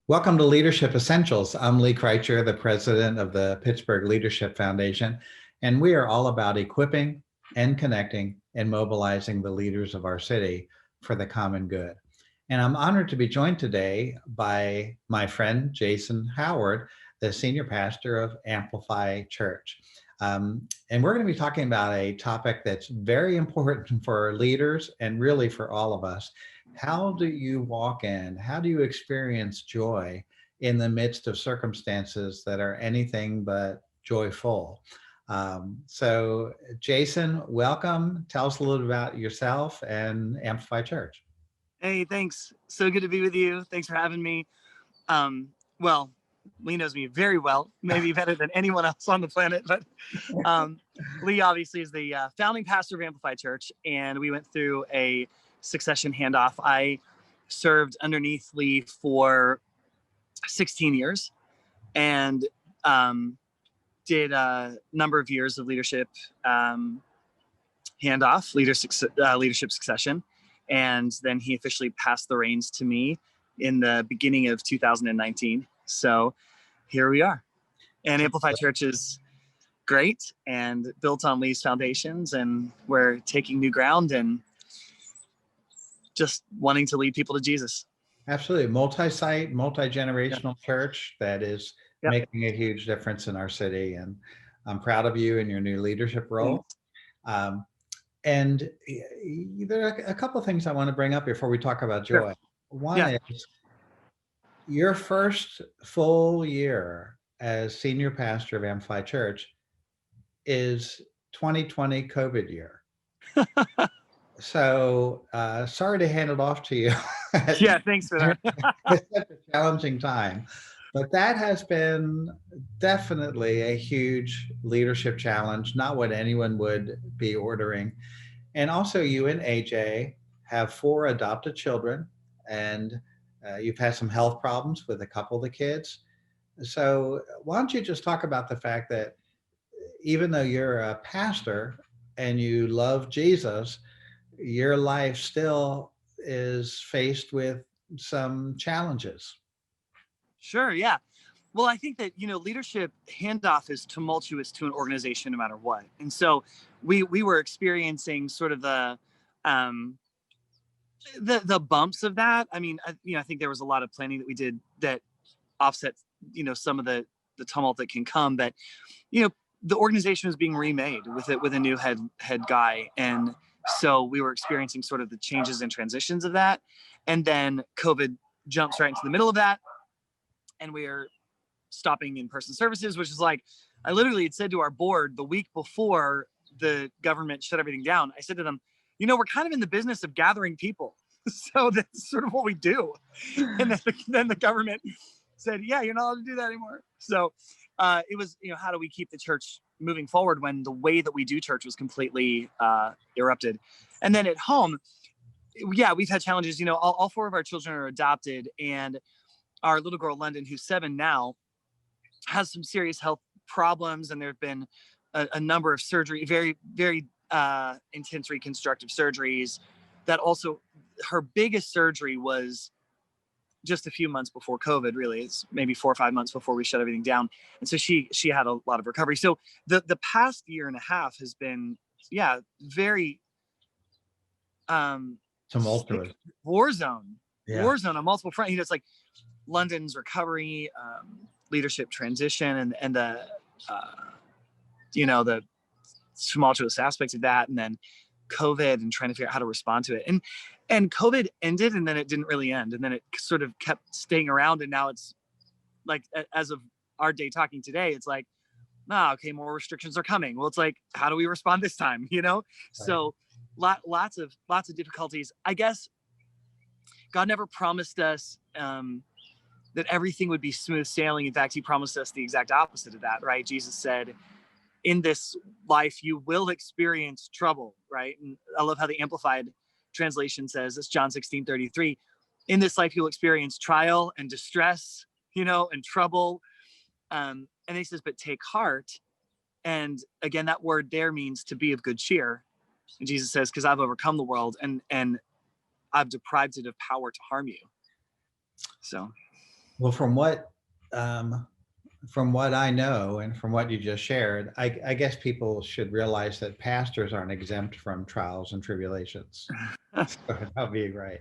Welcome to Leadership Essentials. I'm Lee Kricher, the president of the Pittsburgh Leadership Foundation, and we are all about equipping and connecting and mobilizing the leaders of our city for the common good. And I'm honored to be joined today by my friend, Jason Howard, the senior pastor of Amplify Church. And we're going to be talking about a topic that's very important for leaders and really for all of us. How do you walk in? How do you experience joy in the midst of circumstances that are anything but joyful? So, Jason, welcome. Tell us a little about yourself and Amplify Church. Hey, thanks. So good to be with you. Thanks for having me. Well, Lee knows me very well, maybe better than anyone else on the planet. But Lee obviously is the founding pastor of Amplify Church, and we went through a succession handoff. I served underneath Lee for 16 years and did a number of years of leadership handoff, leadership succession. And then he officially passed the reins to me in the beginning of 2019. So here we are. And Amplify Church is great and built on Lee's foundations, and we're taking new ground and just wanting to lead people to Jesus. Absolutely. Multi-site, multi-generational church that is making a huge difference in our city. And I'm proud of you in your new leadership role. And there are a couple of things I want to bring up before we talk about joy. Sure. One is your first full year as senior pastor of Amplify Church is 2020 COVID year. So sorry to hand it off to you. Yeah, thanks for that. It's such a challenging time. But that has been definitely a huge leadership challenge, not what anyone would be ordering. And also you and AJ have 4 adopted children, and you've had some health problems with a couple of the kids. So why don't you just talk about the fact that even though you're a pastor and you love Jesus, your life still is faced with some challenges. Sure, yeah. Well, I think that, leadership handoff is tumultuous to an organization no matter what. And so we were experiencing sort of the bumps of that. I mean, I think there was a lot of planning that we did that offset, some of the tumult that can come. But, the organization was being remade with a new head guy. And so we were experiencing sort of the changes and transitions of that. And then COVID jumps right into the middle of that. And we are stopping in-person services, which is like, I literally had said to our board the week before the government shut everything down, I said to them, we're kind of in the business of gathering people. So that's sort of what we do. And then the government said, yeah, you're not allowed to do that anymore. So it was, how do we keep the church moving forward when the way that we do church was completely erupted? And then at home, we've had challenges. All 4 of our children are adopted, and our little girl, London, who's 7 now, has some serious health problems. And there have been a number of surgery, very, very intense reconstructive surgeries that also, her biggest surgery was just a few months before COVID, really. It's maybe 4 or 5 months before we shut everything down. And so she had a lot of recovery. So the past year and a half has been, very Tumultuous. War zone on multiple fronts. It's like London's recovery, leadership transition, and the the tumultuous aspects of that, and then COVID and trying to figure out how to respond to it. And COVID ended, and then it didn't really end. And then it sort of kept staying around. And now it's like, as of our day talking today, it's like, okay, more restrictions are coming. Well, it's like, how do we respond this time? Right. So lots of difficulties. I guess God never promised us that everything would be smooth sailing. In fact, he promised us the exact opposite of that, right? Jesus said, in this life, you will experience trouble, right? And I love how the Amplified translation says, it's John 16:33. In this life, you'll experience trial and distress, and trouble. And he says, but take heart. And again, that word there means to be of good cheer. And Jesus says, because I've overcome the world and I've deprived it of power to harm you. So Well, from what I know and from what you just shared, I guess people should realize that pastors aren't exempt from trials and tribulations. So that'll be right.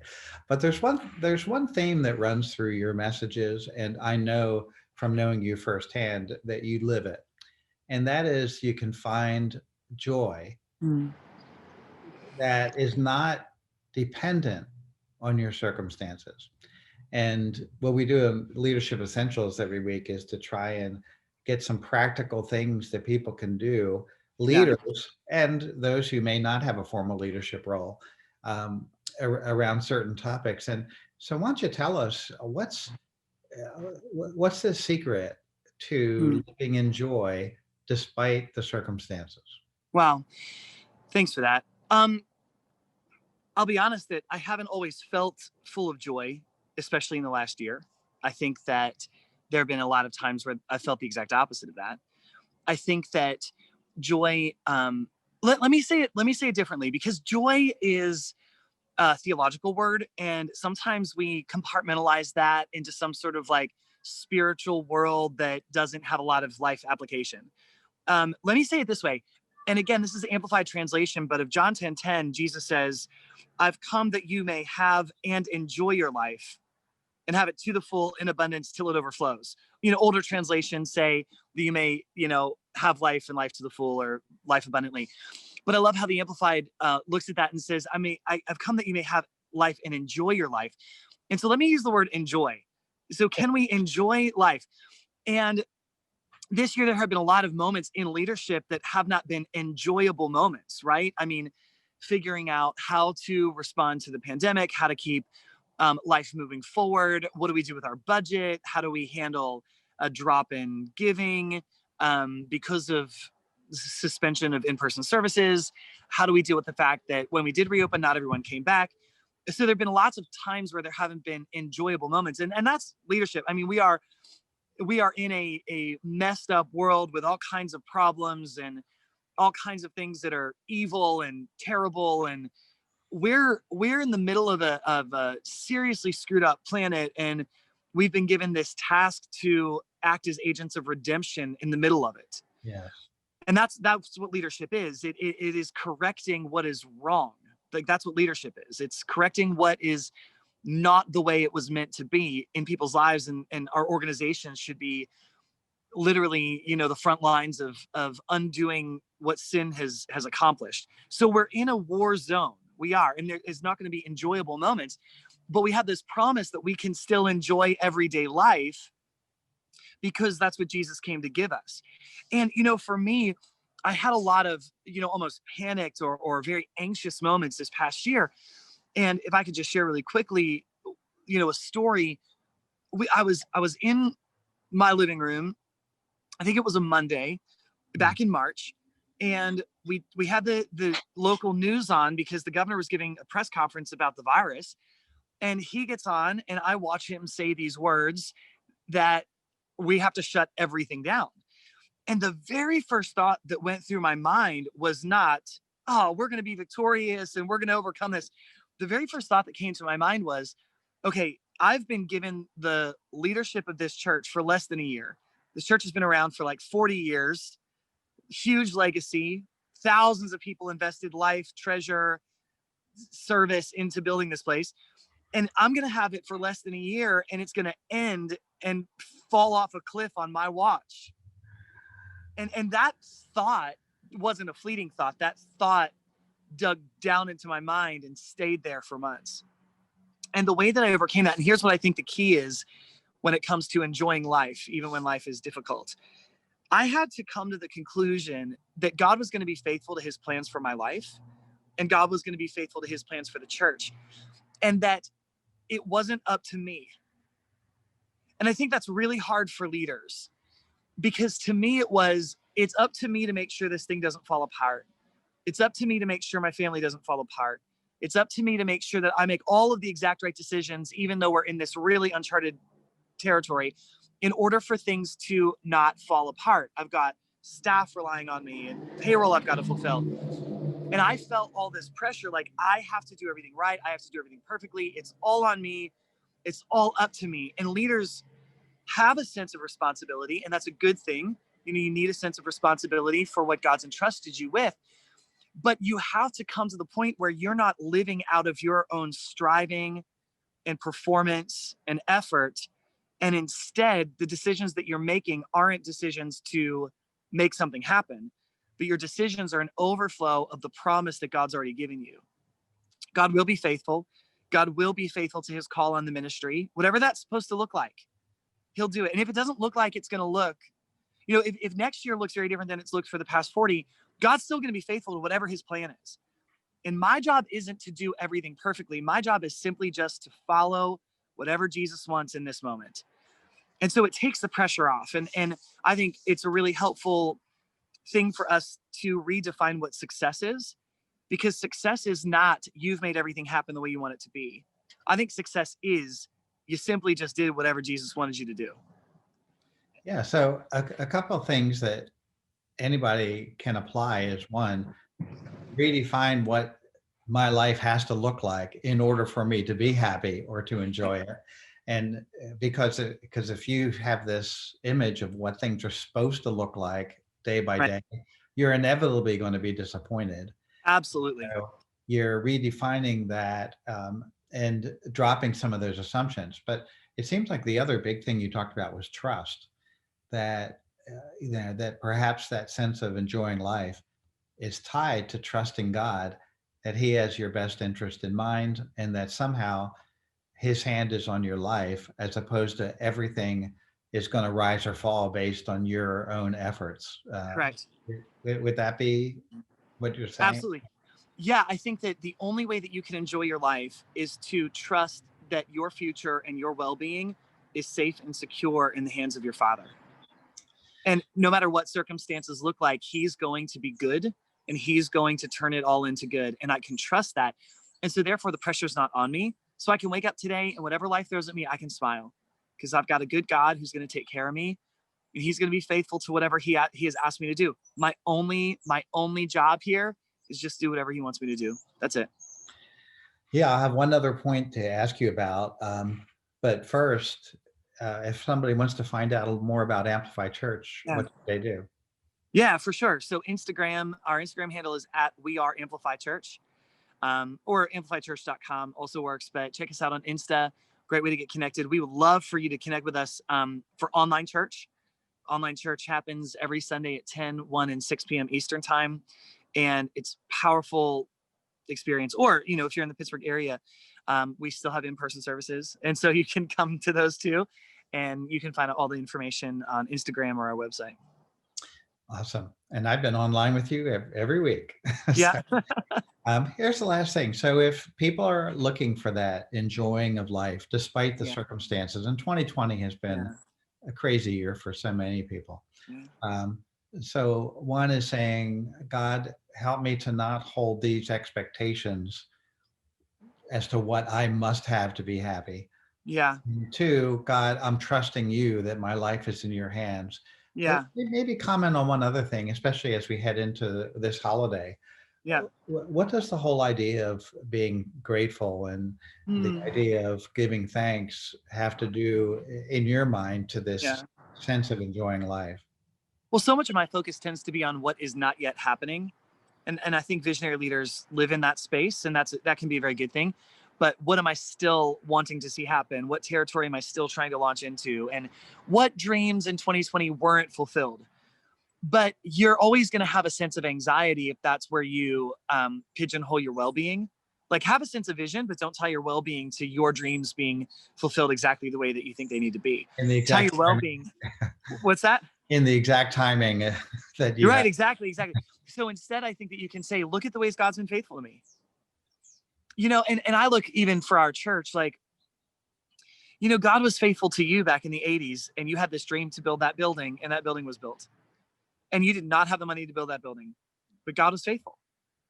But there's one theme that runs through your messages, and I know from knowing you firsthand that you live it. And that is you can find joy Mm. that is not dependent on your circumstances. And what we do in Leadership Essentials every week is to try and get some practical things that people can do, Yeah. leaders and those who may not have a formal leadership role, around certain topics. And so, why don't you tell us what's the secret Mm. to living in joy despite the circumstances? Wow. Thanks for that. I'll be honest that I haven't always felt full of joy, especially in the last year. I think that there have been a lot of times where I felt the exact opposite of that. I think that joy, let me say it differently, because joy is a theological word, and sometimes we compartmentalize that into some sort of like spiritual world that doesn't have a lot of life application. Let me say it this way. And again, this is amplified translation, but of John 10:10, Jesus says, I've come that you may have and enjoy your life and have it to the full in abundance till it overflows. Older translations say that you may, have life and life to the full, or life abundantly. But I love how the Amplified looks at that and says, I've come that you may have life and enjoy your life. And so let me use the word enjoy. So can we enjoy life? And this year, there have been a lot of moments in leadership that have not been enjoyable moments, right? I mean, figuring out how to respond to the pandemic, how to keep life moving forward. What do we do with our budget? How do we handle a drop in giving because of suspension of in-person services? How do we deal with the fact that when we did reopen, not everyone came back? So there have been lots of times where there haven't been enjoyable moments. And that's leadership. I mean, we are in a messed up world with all kinds of problems and all kinds of things that are evil and terrible, and we're in the middle of a seriously screwed up planet, and we've been given this task to act as agents of redemption in the middle of it. Yes. And that's what leadership is. It is correcting what is wrong. Like, that's what leadership is. It's correcting what is not the way it was meant to be in people's lives, and our organizations should be literally, the front lines of undoing what sin has accomplished. So we're in a war zone. We are, and there is not going to be enjoyable moments, but we have this promise that we can still enjoy everyday life, because that's what Jesus came to give us. And for me, I had a lot of almost panicked or very anxious moments this past year. And if I could just share really quickly, a story. I was in my living room. I think it was a Monday back in March, and we had the local news on because the governor was giving a press conference about the virus, and he gets on, and I watch him say these words that we have to shut everything down. And the very first thought that went through my mind was not, oh, we're going to be victorious and we're going to overcome this. The very first thought that came to my mind was, okay, I've been given the leadership of this church for less than a year. This church has been around for like 40 years, huge legacy, thousands of people invested life, treasure, service into building this place. And I'm going to have it for less than a year, and it's going to end and fall off a cliff on my watch. And that thought wasn't a fleeting thought. That thought dug down into my mind and stayed there for months. And the way that I overcame that, and here's what I think the key is when it comes to enjoying life, even when life is difficult. I had to come to the conclusion that God was going to be faithful to his plans for my life, and God was going to be faithful to his plans for the church, and that it wasn't up to me. And I think that's really hard for leaders, because to me it's up to me to make sure this thing doesn't fall apart. It's up to me to make sure my family doesn't fall apart. It's up to me to make sure that I make all of the exact right decisions, even though we're in this really uncharted territory, in order for things to not fall apart. I've got staff relying on me and payroll I've got to fulfill. And I felt all this pressure, like I have to do everything right. I have to do everything perfectly. It's all on me. It's all up to me. And leaders, have a sense of responsibility, and that's a good thing. You know, you need a sense of responsibility for what God's entrusted you with, but you have to come to the point where you're not living out of your own striving and performance and effort. And instead, the decisions that you're making aren't decisions to make something happen, but your decisions are an overflow of the promise that God's already given you. God will be faithful. God will be faithful to his call on the ministry, whatever that's supposed to look like. He'll do it. And if it doesn't look like it's going to look, you know, if next year looks very different than it's looked for the past 40, God's still going to be faithful to whatever his plan is. And my job isn't to do everything perfectly. My job is simply just to follow whatever Jesus wants in this moment. And so it takes the pressure off. And I think it's a really helpful thing for us to redefine what success is, because success is not you've made everything happen the way you want it to be. I think success is you simply just did whatever Jesus wanted you to do. Yeah. So a couple of things that anybody can apply is, one, redefine what my life has to look like in order for me to be happy or to enjoy it. And because if you have this image of what things are supposed to look like day by Right. day, you're inevitably going to be disappointed. Absolutely. So you're redefining that, and dropping some of those assumptions. But it seems like the other big thing you talked about was trust. That that perhaps that sense of enjoying life is tied to trusting God, that he has your best interest in mind, and that somehow his hand is on your life, as opposed to everything is going to rise or fall based on your own efforts. Correct. Would that be what you're saying? Absolutely. Yeah, I think that the only way that you can enjoy your life is to trust that your future and your well-being is safe and secure in the hands of your Father. And no matter what circumstances look like, he's going to be good and he's going to turn it all into good. And I can trust that. And so therefore the pressure's not on me. So I can wake up today and whatever life throws at me, I can smile because I've got a good God who's going to take care of me. And he's going to be faithful to whatever he has asked me to do. My only job here is just do whatever he wants me to do. That's it. Yeah, I have one other point to ask you about. But first, if somebody wants to find out a little more about Amplify Church, Yeah. what do they do? Yeah, for sure. So our Instagram handle is at We Are Amplify Church, or amplifychurch.com also works, but check us out on Insta. Great way to get connected. We would love for you to connect with us for online church. Online church happens every Sunday at 10, 1, and 6 p.m. Eastern time. And it's powerful experience. Or, you know, if you're in the Pittsburgh area, we still have in-person services. And so you can come to those too. And you can find out all the information on Instagram or our website. Awesome. And I've been online with you every week. Yeah. Here's the last thing. So if people are looking for that enjoying of life, despite the Yeah. circumstances, and 2020 has been a crazy year for so many people. Yeah. So one is saying, God, help me to not hold these expectations as to what I must have to be happy. Yeah. And two, God, I'm trusting you that my life is in your hands. Yeah. Maybe comment on one other thing, especially as we head into this holiday. Yeah. What does the whole idea of being grateful and the idea of giving thanks have to do in your mind to this sense of enjoying life? Well, so much of my focus tends to be on what is not yet happening. And I think visionary leaders live in that space, and that can be a very good thing. But what am I still wanting to see happen? What territory am I still trying to launch into? And what dreams in 2020 weren't fulfilled? But you're always going to have a sense of anxiety if that's where you pigeonhole your well-being. Like, have a sense of vision, but don't tie your well-being to your dreams being fulfilled exactly the way that you think they need to be. Tie your well-being. What's that? In the exact timing that You're right. Exactly. So instead, I think that you can say, look at the ways God's been faithful to me. You know, and I look even for our church, like, you know, God was faithful to you back in the 80s, and you had this dream to build that building, and that building was built. And you did not have the money to build that building, but God was faithful,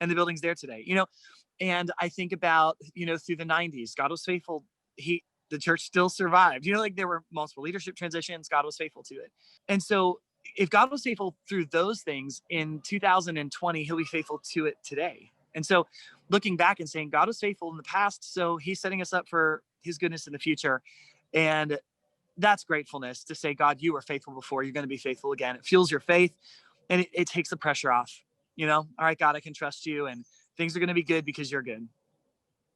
and the building's there today, you know? And I think about, you know, through the 90s, God was faithful. The church still survived, you know, like there were multiple leadership transitions. God was faithful to it. And so if God was faithful through those things in 2020, he'll be faithful to it today. And so looking back and saying, God was faithful in the past, so he's setting us up for his goodness in the future. And that's gratefulness to say, God, you were faithful before, you're going to be faithful again. It fuels your faith, and it takes the pressure off. All right, God, I can trust you, and things are going to be good because you're good.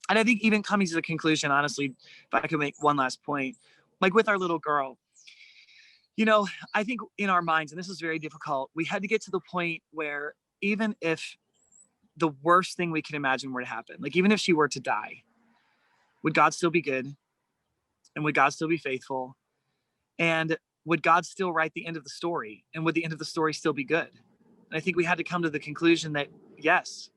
And I think even coming to the conclusion, honestly, if I could make one last point, like with our little girl, I think in our minds, and this is very difficult, we had to get to the point where even if the worst thing we can imagine were to happen, like even if she were to die, would God still be good? And would God still be faithful? And would God still write the end of the story? And would the end of the story still be good? And I think we had to come to the conclusion that, yes,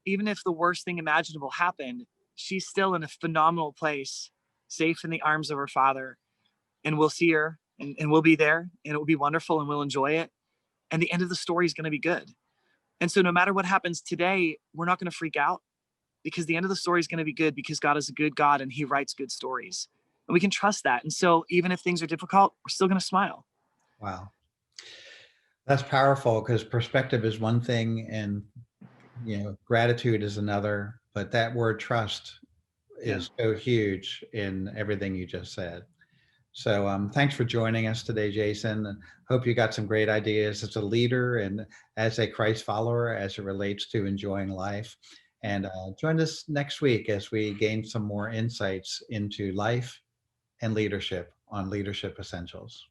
even if the worst thing imaginable happened, she's still in a phenomenal place, safe in the arms of her Father. And we'll see her, and we'll be there, and it will be wonderful, and we'll enjoy it. And the end of the story is going to be good. And so no matter what happens today, we're not going to freak out, because the end of the story is going to be good, because God is a good God and he writes good stories. And we can trust that. And so even if things are difficult, we're still going to smile. Wow. That's powerful, because perspective is one thing and gratitude is another, but that word trust is so huge in everything you just said. So thanks for joining us today, Jason. And hope you got some great ideas as a leader and as a Christ follower as it relates to enjoying life. And join us next week as we gain some more insights into life and leadership on Leadership Essentials.